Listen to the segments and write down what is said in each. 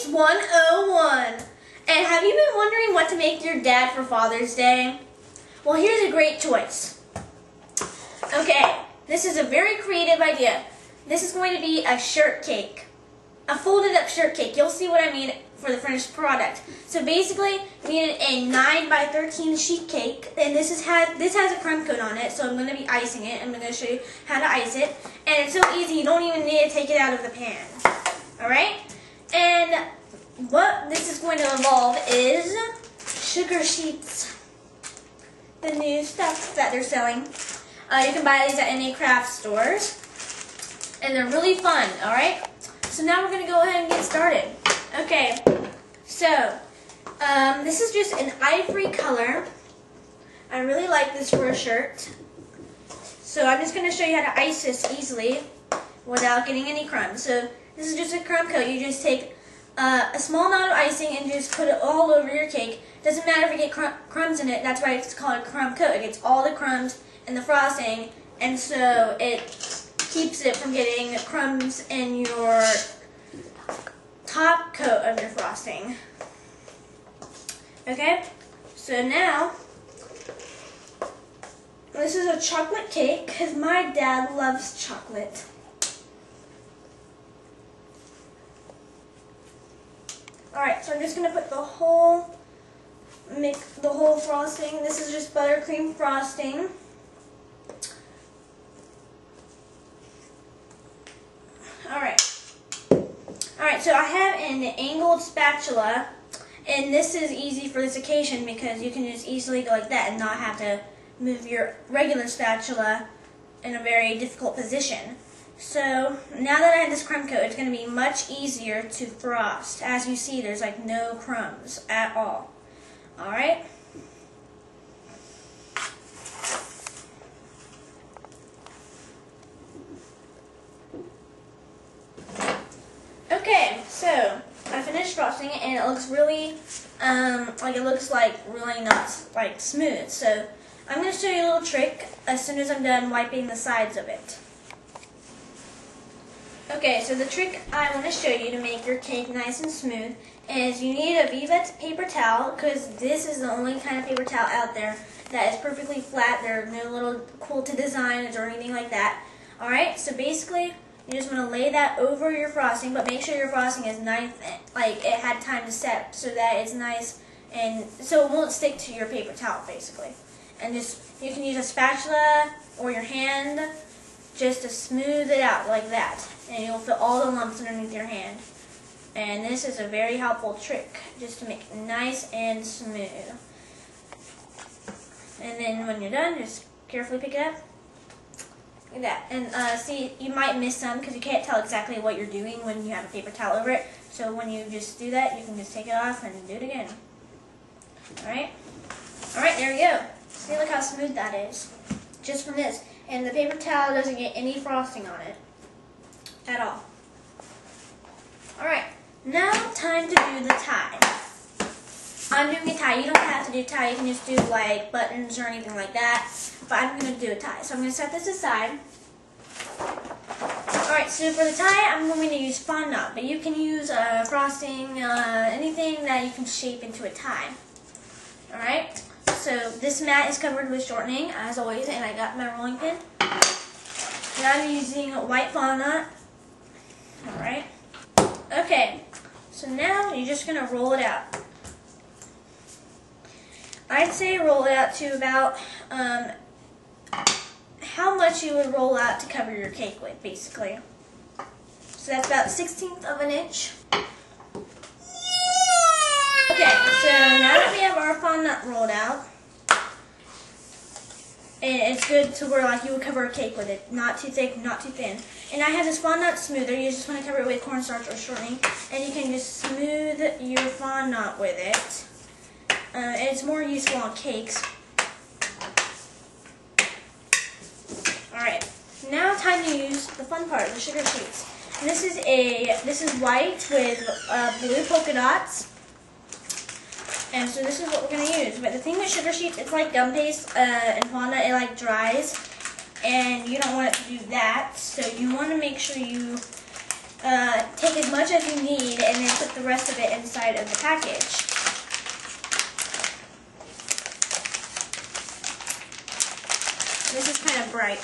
Science 101. And have you been wondering what to make your dad for Father's Day? Well, here's a great choice. Okay, this is a very creative idea. This is going to be a shirt cake. A folded up shirt cake. You'll see what I mean for the finished product. So basically, you need a 9 by 13 sheet cake, and this has a crumb coat on it, so I'm going to be icing it. I'm going to show you how to ice it. And it's so easy, you don't even need to take it out of the pan. Alright? And what this is going to involve is sugar sheets. The new stuff that they're selling. You can buy these at any craft stores. And they're really fun, alright? So now we're going to go ahead and get started. Okay, so this is just an ivory color. I really like this for a shirt. So I'm just going to show you how to ice this easily without getting any crumbs. So this is just a crumb coat. You just take a small amount of icing and just put it all over your cake. Doesn't matter if you get crumbs in it. That's why it's called a crumb coat. It gets all the crumbs in the frosting, and so it keeps it from getting crumbs in your top coat of your frosting. Okay, so now this is a chocolate cake because my dad loves chocolate. Alright, so I'm just going to put the whole frosting. This is just buttercream frosting. Alright, so I have an angled spatula, and this is easy for this occasion because you can just easily go like that and not have to move your regular spatula in a very difficult position. So now that I have this crumb coat, it's going to be much easier to frost. As you see, there's like no crumbs at all. Alright? Okay, so I finished frosting it, and it looks really, really not like smooth. So I'm going to show you a little trick as soon as I'm done wiping the sides of it. Okay, so the trick I want to show you to make your cake nice and smooth is you need a Viva paper towel, because this is the only kind of paper towel out there that is perfectly flat. There are no little quilted designs or anything like that. Alright, so basically you just want to lay that over your frosting, but make sure your frosting is nice, like it had time to set, so that it's nice and so it won't stick to your paper towel basically. And just, you can use a spatula or your hand just to smooth it out like that, and you'll feel all the lumps underneath your hand. And this is a very helpful trick just to make it nice and smooth. And then when you're done, just carefully pick it up. Like that. And see, you might miss some because you can't tell exactly what you're doing when you have a paper towel over it. So when you just do that, you can just take it off and do it again. Alright? Alright, there we go. See, look how smooth that is. Just from this. And the paper towel doesn't get any frosting on it. At all. Alright, now time to do the tie. I'm doing a tie. You don't have to do tie. You can just do like buttons or anything like that. But I'm going to do a tie. So I'm going to set this aside. Alright, so for the tie, I'm going to use fondant. But you can use frosting, anything that you can shape into a tie. Alright, so this mat is covered with shortening, as always, and I got my rolling pin. Now I'm using white fondant. Alright. Okay, so now you're just going to roll it out. I'd say roll it out to about how much you would roll out to cover your cake with, basically. So that's about 1/16 of an inch. Okay, so now that we have our fondant rolled out, and it's good to where like you would cover a cake with it, not too thick, not too thin. And I have this fondant smoother. You just want to cover it with cornstarch or shortening, and you can just smooth your fondant with it. It's more useful on cakes. Alright, now time to use the fun part, the sugar sheets. And this is white with blue polka dots. And so this is what we're going to use. But the thing with sugar sheets, it's like gum paste and fondant, it like dries. And you don't want it to do that. So you want to make sure you take as much as you need and then put the rest of it inside of the package. This is kind of bright.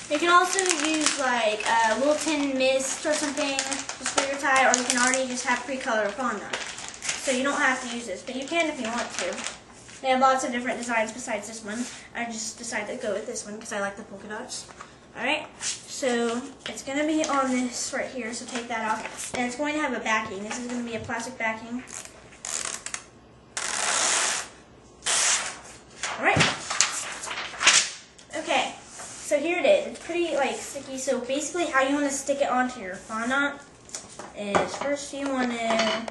You can also use like Wilton Mist or something just for your tie, or you can already just have pre-colored fondant. So you don't have to use this, but you can if you want to. They have lots of different designs besides this one. I just decided to go with this one because I like the polka dots. Alright, so it's going to be on this right here, so take that off. And it's going to have a backing. This is going to be a plastic backing. Alright. Okay, so here it is. It's pretty like sticky, so basically how you want to stick it onto your fondant is first you want to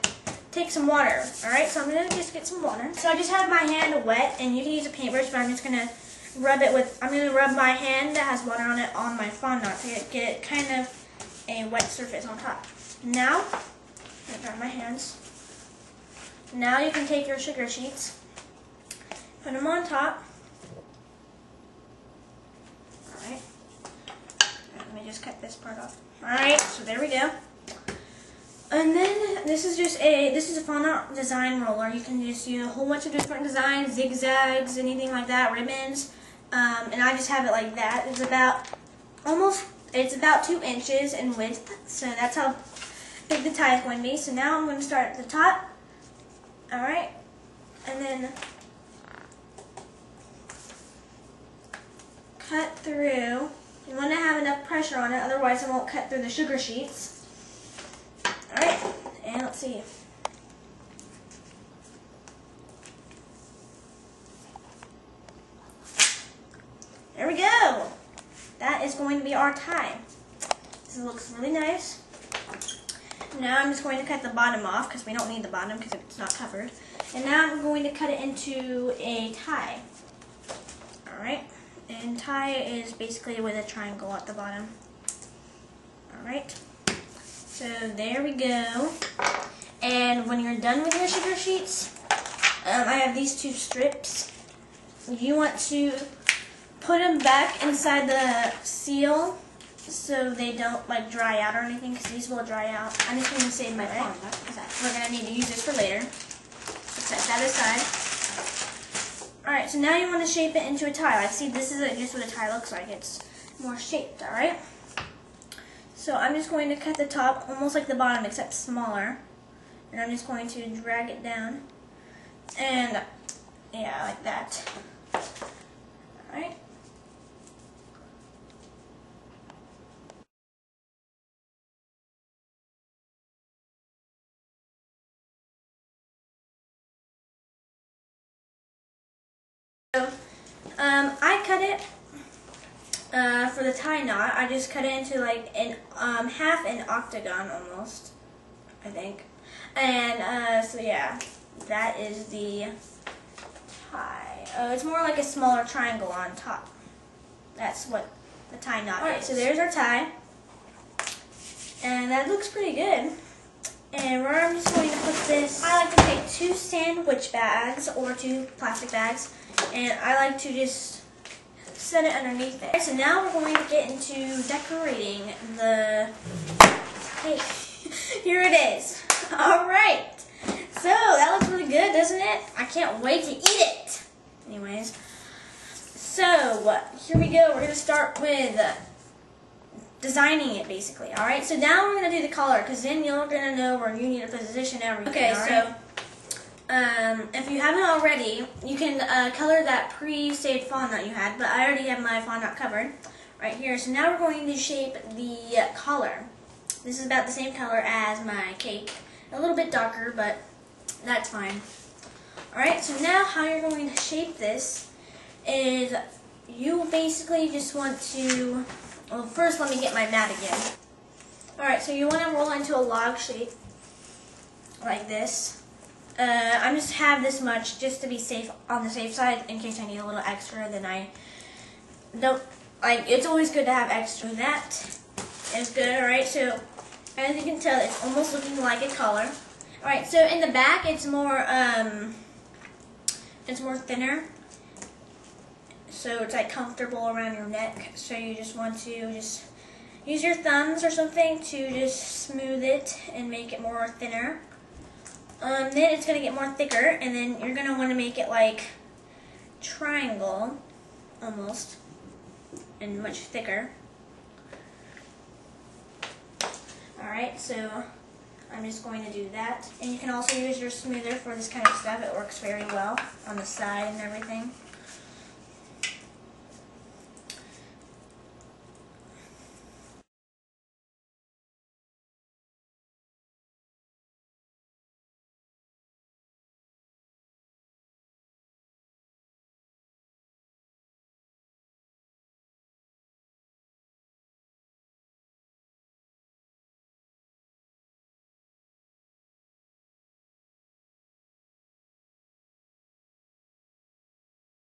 take some water. Alright, so I'm going to just get some water. So I just have my hand wet, and you can use a paintbrush, but I'm just going to rub it with, I'm going to rub my hand that has water on it on my fondant to get kind of a wet surface on top. Now, I'm going to dry my hands. Now you can take your sugar sheets, put them on top. Alright. Let me just cut this part off. Alright, so there we go. And then this is a fondant design roller. You can just use a whole bunch of different designs, zigzags, anything like that, ribbons. And I just have it like that. It's about 2 inches in width. So that's how big the tie is going to be. So now I'm going to start at the top. Alright. And then cut through. You want to have enough pressure on it, otherwise it won't cut through the sugar sheets. Alright, and let's see. There we go. That is going to be our tie. This looks really nice. Now I'm just going to cut the bottom off because we don't need the bottom because it's not covered. And now I'm going to cut it into a tie. Alright, and tie is basically with a triangle at the bottom. Alright. So there we go. And when you're done with your sugar sheets, I have these 2 strips. You want to put them back inside the seal so they don't like dry out or anything, because these will dry out. I'm just going to save my fondant because we're going to need to use this for later. So set that aside. Alright, so now you want to shape it into a tie. Like, see, this is just what a tie looks like. It's more shaped, alright? So I'm just going to cut the top almost like the bottom except smaller. And I'm just going to drag it down. And yeah, like that. Alright. So I cut it for the tie knot. I just cut it into like an half an octagon almost, I think. And so yeah, that is the tie. It's more like a smaller triangle on top. That's what the tie knot is. Alright, so there's our tie. And that looks pretty good. And where I'm just going to put this, I like to take 2 sandwich bags or 2 plastic bags, and I like to just set it underneath it. So now we're going to get into decorating the cake. Here it is. Alright. So that looks really good, doesn't it? I can't wait to eat it. Anyways. So here we go. We're going to start with designing it basically. Alright. So now we're going to do the color, because then you're going to know where you need to position everything. Okay, so if you haven't already, you can color that pre-saved fondant you had, but I already have my fondant covered right here. So now we're going to shape the collar. This is about the same color as my cake. A little bit darker, but that's fine. Alright, so now how you're going to shape this is you basically just want to, well, first let me get my mat again. Alright, so you want to roll into a log shape like this. I just have this much just to be safe on the safe side in case I need a little extra. Then I don't like. It's always good to have extra. That is good. All right. So as you can tell, it's almost looking like a collar. All right. So in the back, it's more thinner. So it's like comfortable around your neck. So you just want to use your thumbs or something to just smooth it and make it more thinner. Then it's going to get more thicker, and then you're going to want to make it like triangle almost, and much thicker. Alright, so I'm just going to do that. And you can also use your smoother for this kind of stuff. It works very well on the side and everything.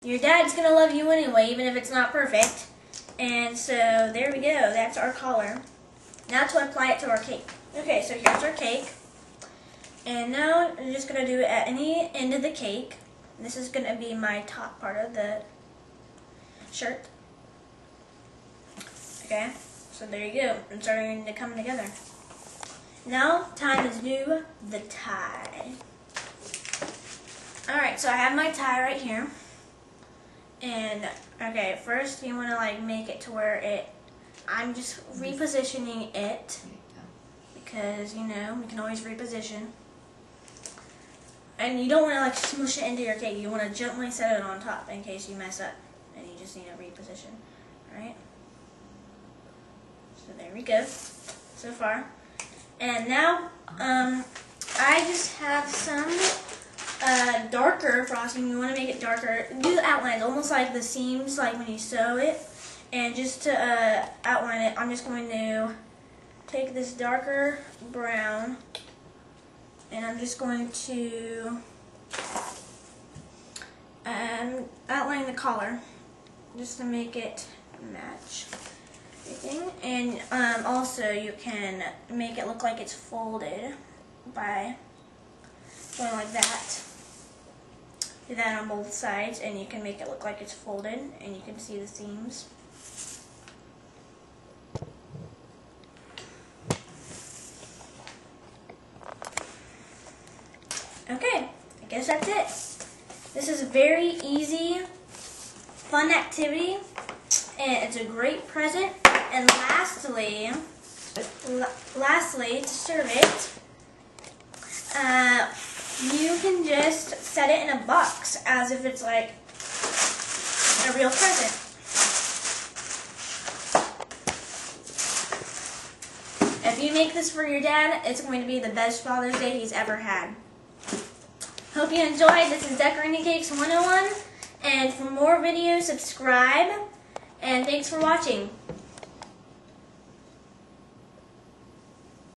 Your dad's going to love you anyway, even if it's not perfect. And so, there we go. That's our collar. Now to apply it to our cake. Okay, so here's our cake. And now I'm just going to do it at any end of the cake. This is going to be my top part of the shirt. Okay, so there you go. It's starting to come together. Now, time to do the tie. Alright, so I have my tie right here. And, okay, first you want to like make it to where I'm just repositioning it, because, you know, we can always reposition. And you don't want to like smush it into your cake. You want to gently set it on top in case you mess up and you just need to reposition. Alright? So there we go, so far. And now, I just have some darker frosting. You want to make it darker. Do the outlines, almost like the seams, like when you sew it. And just to outline it, I'm just going to take this darker brown, and I'm just going to outline the collar, just to make it match everything. And also you can make it look like it's folded by going like that. Do that on both sides, and you can make it look like it's folded, and you can see the seams. Okay, I guess that's it. This is a very easy, fun activity, and it's a great present. And lastly, to serve it, you can just set it in a box as if it's like a real present. If you make this for your dad, it's going to be the best Father's Day he's ever had. Hope you enjoyed. This is Decorating Cakes 101. And for more videos, subscribe. And thanks for watching.